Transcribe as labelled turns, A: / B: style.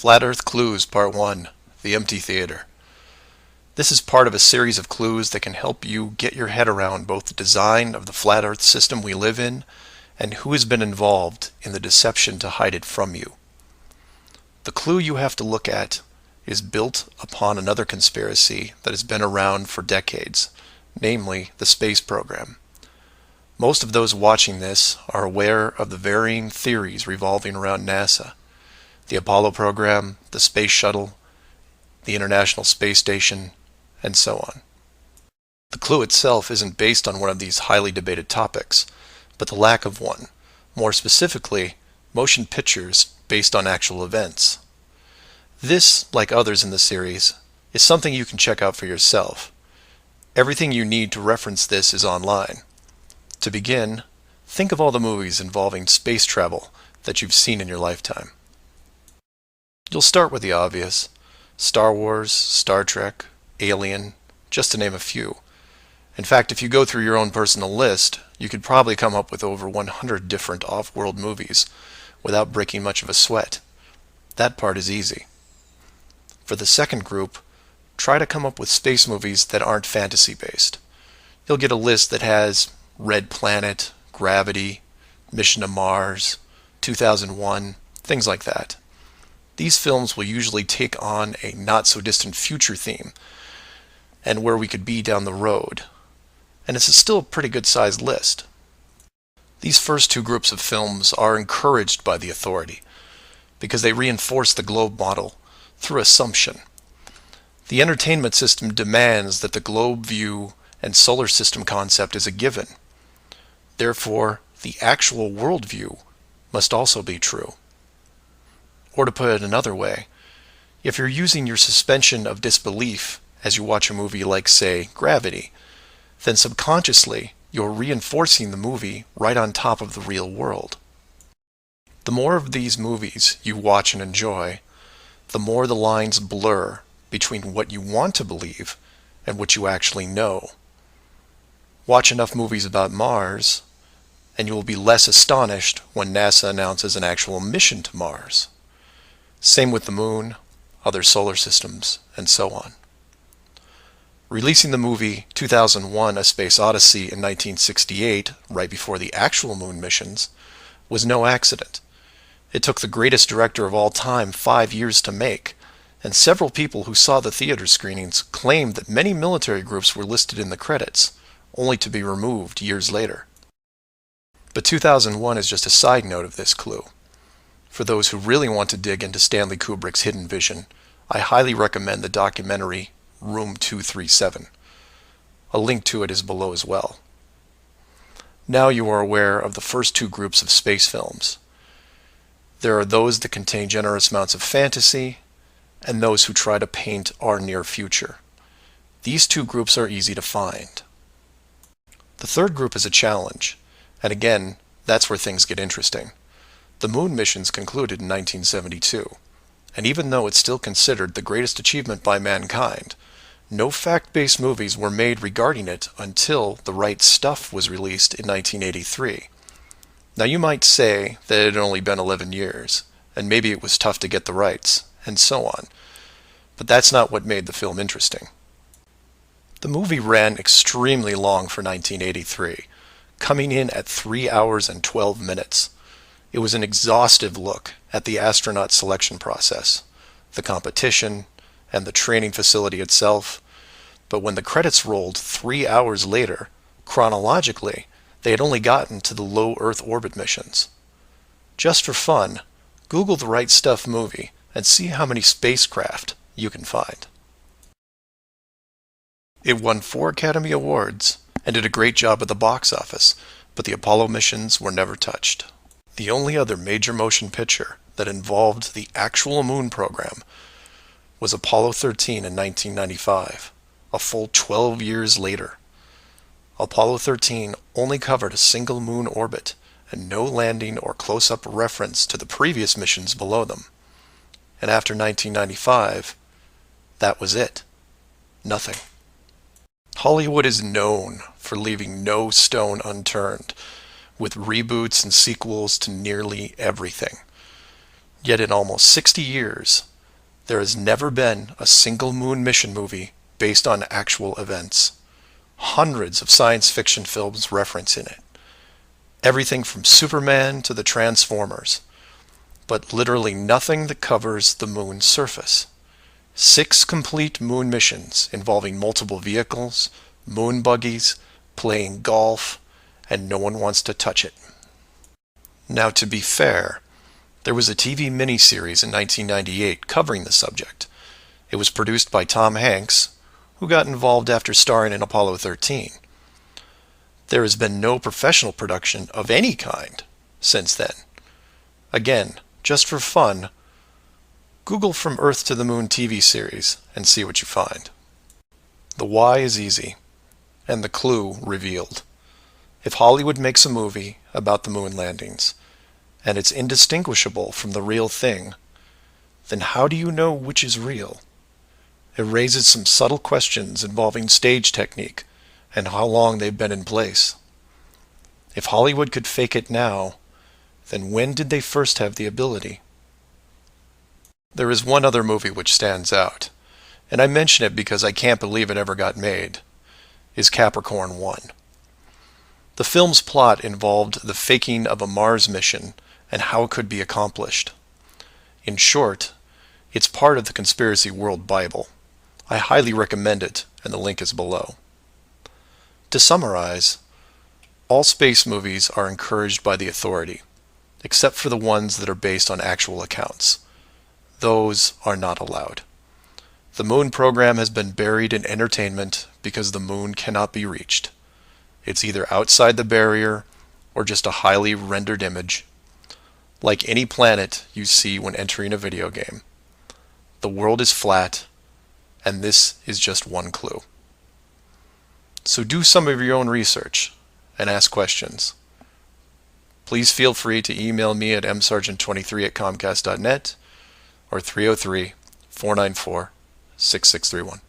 A: Flat Earth Clues Part 1, The Empty Theater. This is part of a series of clues that can help you get your head around both the design of the flat Earth system we live in and who has been involved in the deception to hide it from you. The clue you have to look at is built upon another conspiracy that has been around for decades, namely the space program. Most of those watching this are aware of the varying theories revolving around NASA. The Apollo program, the Space Shuttle, the International Space Station, and so on. The clue itself isn't based on one of these highly debated topics, but the lack of one, more specifically, motion pictures based on actual events. This, like others in the series, is something you can check out for yourself. Everything you need to reference this is online. To begin, think of all the movies involving space travel that you've seen in your lifetime. You'll start with the obvious: Star Wars, Star Trek, Alien, just to name a few. In fact, if you go through your own personal list, you could probably come up with over 100 different off-world movies without breaking much of a sweat. That part is easy. For the second group, try to come up with space movies that aren't fantasy-based. You'll get a list that has Red Planet, Gravity, Mission to Mars, 2001, things like that. These films will usually take on a not-so-distant future theme, and where we could be down the road. And it's still a pretty good-sized list. These first two groups of films are encouraged by the authority, because they reinforce the globe model through assumption. The entertainment system demands that the globe view and solar system concept is a given. Therefore, the actual worldview must also be true. Or to put it another way, if you're using your suspension of disbelief as you watch a movie like, say, Gravity, then subconsciously you're reinforcing the movie right on top of the real world. The more of these movies you watch and enjoy, the more the lines blur between what you want to believe and what you actually know. Watch enough movies about Mars, and you will be less astonished when NASA announces an actual mission to Mars. Same with the moon, other solar systems, and so on. Releasing the movie 2001: A Space Odyssey in 1968, right before the actual moon missions, was no accident. It took the greatest director of all time 5 years to make, and several people who saw the theater screenings claimed that many military groups were listed in the credits, only to be removed years later. But 2001 is just a side note of this clue. For those who really want to dig into Stanley Kubrick's hidden vision, I highly recommend the documentary Room 237. A link to it is below as well. Now you are aware of the first two groups of space films. There are those that contain generous amounts of fantasy, and those who try to paint our near future. These two groups are easy to find. The third group is a challenge, and again, that's where things get interesting. The moon missions concluded in 1972, and even though it's still considered the greatest achievement by mankind, no fact-based movies were made regarding it until The Right Stuff was released in 1983. Now you might say that it had only been 11 years, and maybe it was tough to get the rights, and so on, but that's not what made the film interesting. The movie ran extremely long for 1983, coming in at 3 hours and 12 minutes. It was an exhaustive look at the astronaut selection process, the competition, and the training facility itself. But when the credits rolled 3 hours later, chronologically, they had only gotten to the low Earth orbit missions. Just for fun, Google The Right Stuff movie and see how many spacecraft you can find. It won 4 Academy Awards and did a great job at the box office, but the Apollo missions were never touched. The only other major motion picture that involved the actual moon program was Apollo 13 in 1995, a full 12 years later. Apollo 13 only covered a single moon orbit and no landing or close-up reference to the previous missions below them. And after 1995, that was it. Nothing. Hollywood is known for leaving no stone unturned, with reboots and sequels to nearly everything. Yet in almost 60 years, There has never been a single moon mission movie based on actual events. Hundreds of science fiction films reference in it. Everything from Superman to the Transformers. But literally nothing that covers the moon's surface. 6 complete moon missions involving multiple vehicles, moon buggies, playing golf, and no one wants to touch it. Now, to be fair, there was a TV miniseries in 1998 covering the subject. It was produced by Tom Hanks, who got involved after starring in Apollo 13. There has been no professional production of any kind since then. Again, just for fun, Google From Earth to the Moon TV series and see what you find. The why is easy, and the clue revealed. If Hollywood makes a movie about the moon landings, and it's indistinguishable from the real thing, then how do you know which is real? It raises some subtle questions involving stage technique and how long they've been in place. If Hollywood could fake it now, then when did they first have the ability? There is one other movie which stands out, and I mention it because I can't believe it ever got made, is Capricorn 1. The film's plot involved the faking of a Mars mission and how it could be accomplished. In short, it's part of the Conspiracy World Bible. I highly recommend it, and the link is below. To summarize, all space movies are encouraged by the authority, except for the ones that are based on actual accounts. Those are not allowed. The moon program has been buried in entertainment because the moon cannot be reached. It's either outside the barrier or just a highly rendered image, like any planet you see when entering a video game. The world is flat, and this is just one clue. So do some of your own research and ask questions. Please feel free to email me at msargent23@comcast.net or 303-494-6631.